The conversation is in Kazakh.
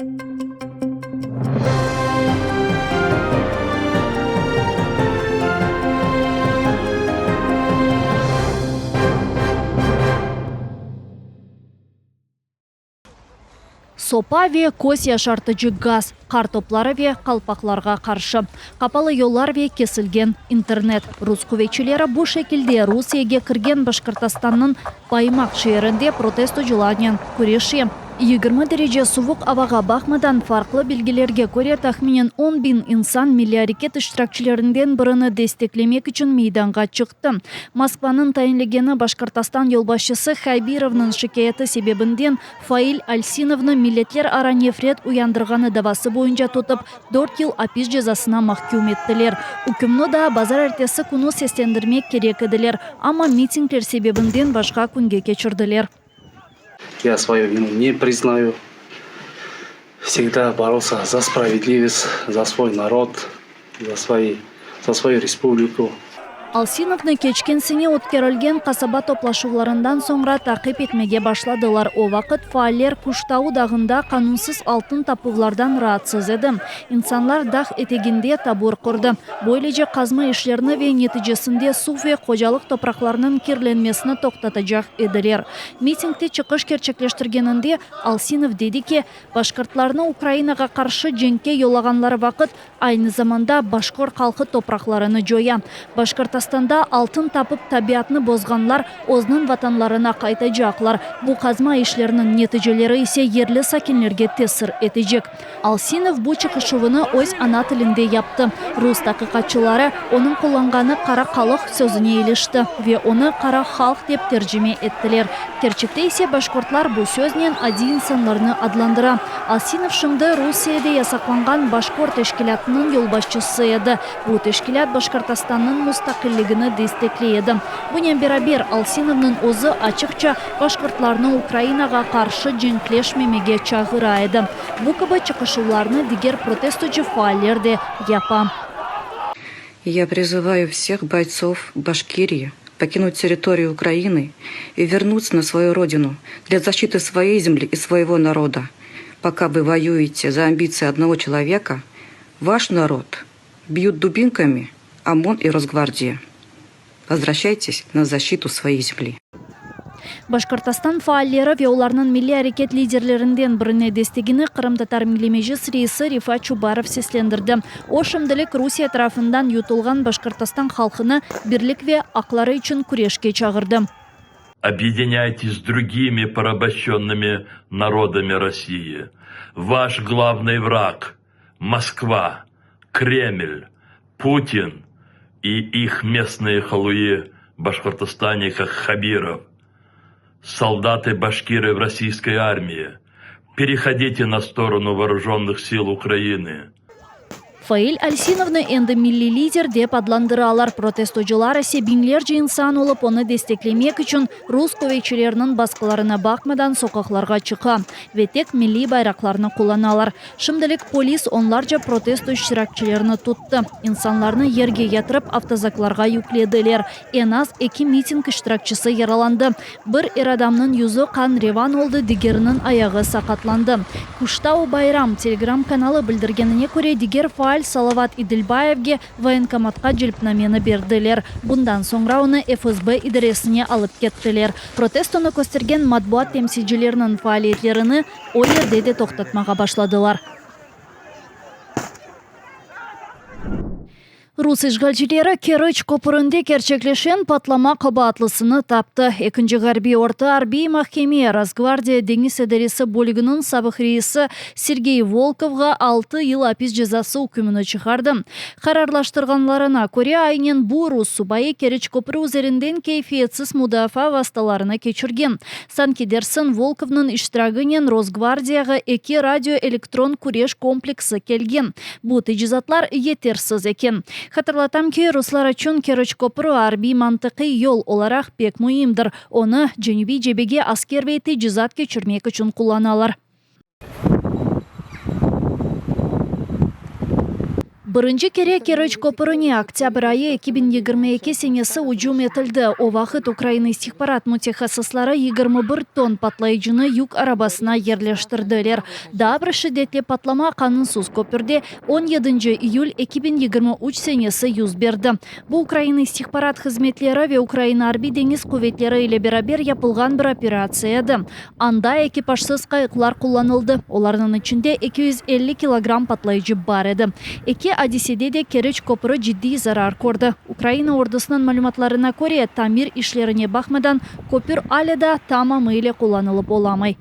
Сопа ве көз яшартыжы газ, картоплары ве қалпақларға қаршы. Қапалы yollar ве кесілген интернет. Рус көвекчілері бұл шекілде Русияге кірген Башқұртастанның Баймақ шерінде протесто жыланен көреші. 20 дәреже суық аваға бақмадан фарқлы белгілерге көре тахминен 10 bin инсан милли әрекет іштіракчілерінден біріні дестеклемек үшін мейданға шықты. Москваның тайынлегені Башқұртастан елбасшысы Хайбировның шикаяты себебінден Фаиль Альсиновны миллетлер ара нефрет уяндырғаны давасы бойынша тұтып 4 ел апис жазасына махкум еттілер. Үкімні да базар әртесі күні сестендірмек керек еділер, ама митингтер себебінден башқа күнге кечірділер. Я свою вину не признаю. Всегда боролся за справедливость, за свой народ, за свою республику. Алсиновны кечкенсіне өткерілген қасаба топлашуларынан соңра тақип етмеге башладылар. О вақыт фаалер Куштау дағында қанунсыз алтын тапулардан раатсыз еді. İnsanlar дақ етегінде табур құрды. Бойлеже қазма ишлеріні ве нетижесінде су ве қожалық топрақларының кирленмесіні тоқтатacak еділер. Митингте чықыш керчеклештіргенінде Алсинов деді ке, башқұртларны Украинаға қаршы женке йолағанлары вақыт айны заманда башқұр қалқы топрақларыны жоя. Башқұртастанда алтын тапып табиатны бозғанлар ознын ватанларына қайтачаклар. Бұл қазма ишлерінің нетижелері ise ерлі сакинлерге тесір етежек. Алсинов бұл чықышуыны өз ана тілінде япты. Рус тақиқатчылары оның қоланғаны қара халық сөзіне елішті ве оны қара халық деп тержеме еттілер. Керчекте ise башқұртлар бұл сөзнен ади инсанларыны адландыра. Алсинов шымды Русияде ясақланған башқұрт тешкілятының yolbaşçısı еді. Бұл тешкілят Башқұртастанның мұстақиллігіні дестеклейді. Бұнен берабер Алсиновның өзі ачықча башқұртларны Украинаға қаршы женклешмемеге чағыра еді. Бұл кібі чықышуларны дигер протесточы фаалерде япа. Я призываю всех бойцов Башкирии покинуть территорию Украины и вернуться на свою родину для защиты своей земли и своего народа. Пока вы воюете за амбиции одного человека, ваш народ бьют дубинками ОМОН и Росгвардия. Возвращайтесь на защиту своей земли. Башқұртастан фааллері ве оларның милли әрекет лидерлерінден біріне дестегіні Қырым-татар милимежіс рейсі Рифат Чубаров сеслендірді. О шымдылік Русия тарафындан ютылған Башқұртастан халқыны бірлік ве ақлары үшін күрешке чағырды. Объединяйтесь с другими порабощенными народами России. Ваш главный враг – Москва, Кремль, Путин и их местные халуи в Башкортостане, как Хабиров. Солдаты-башкиры в российской армии, переходите на сторону вооруженных сил Украины. Фаиль Альсиновны энді милли лидер деп адландыралар. Протесточылар әсе бинлерже инсан олып оны дестеклемек үшін рус көвекчілерінің басқаларына бақмадан соқақларға чықа. Ветек милли байрақларны қоланалар. Шымдылік полис онларжа протесто шыракчылеріні тұтты. Инсанларны ерге ятырып автозакларға юкледілер. En az 2 митинг іштіракчысы яраланды. Бір адамның юзы қан реван олды, дигерінің аяғы сақатланды. Куштау Байрам телеграм каналы білдіргеніне көре дигер фааль Салават Идилбаевге военкоматқа желпнамені берділер. Бұндан соңра оны ФСБ идаресіне алып кеттілер. Протестоны көстерген матбуат темсилчилерінің фаалиетлеріні о жерде де тоқтатмаға башладылар. Рус işgalчилері Керч көпірінде керчеклешен патлама қабатлысыны тапты. Екінші ғарби орта арби махкеме Росгвардия деңіз әдересі бөлігінің сабық рейсі Сергей Волковға 6 ел апис жазасы үкіміні шығарды. Қарарлаштырғанларына көре айнен бұл Рус субайы Керч көпірі өзерінден кейфиетсіз мұдафа васталарына кечірген. Санкедерсін Волковның іштірагінен Росгвардияға 2 радиоэлектрон күреш комплексі келген. Бұл тежизатлар етерсіз екен. Хатырлатам ки руслар үчүн Керч көпірі арби мантықи yol оларақ пек муимдір. Оны Женеви жебеге аскер ве тежизат кечірмек үчүн кулланалар. Бірінші кере Кереч көпіріне октябрь айы 2022 сенесі уджум етілді. О вақыт Украина истихбарат мутехассислары 21 тонн патлайыжыны юг арабасына ерлештірділер. Дабір шидетлі патлама қанунсыз көпірде 17 июль 2023 сенесі юз берді. Бұл Украина истихбарат хизметлері ве Украина арби деңіз көветлері ile берабер япылған бір операция еді. Анда экипажсыз қайықлар kullanıldı. Оларның içinde 250 килограмм патлайыжы бар еді. Эки Одесседе де Кереч көпірі жидді зарар көрді. Украина ордысының мәліматларына көре тамир ишлеріне бақмадан көпір әлі да тамамы ile kullanılıp olamay.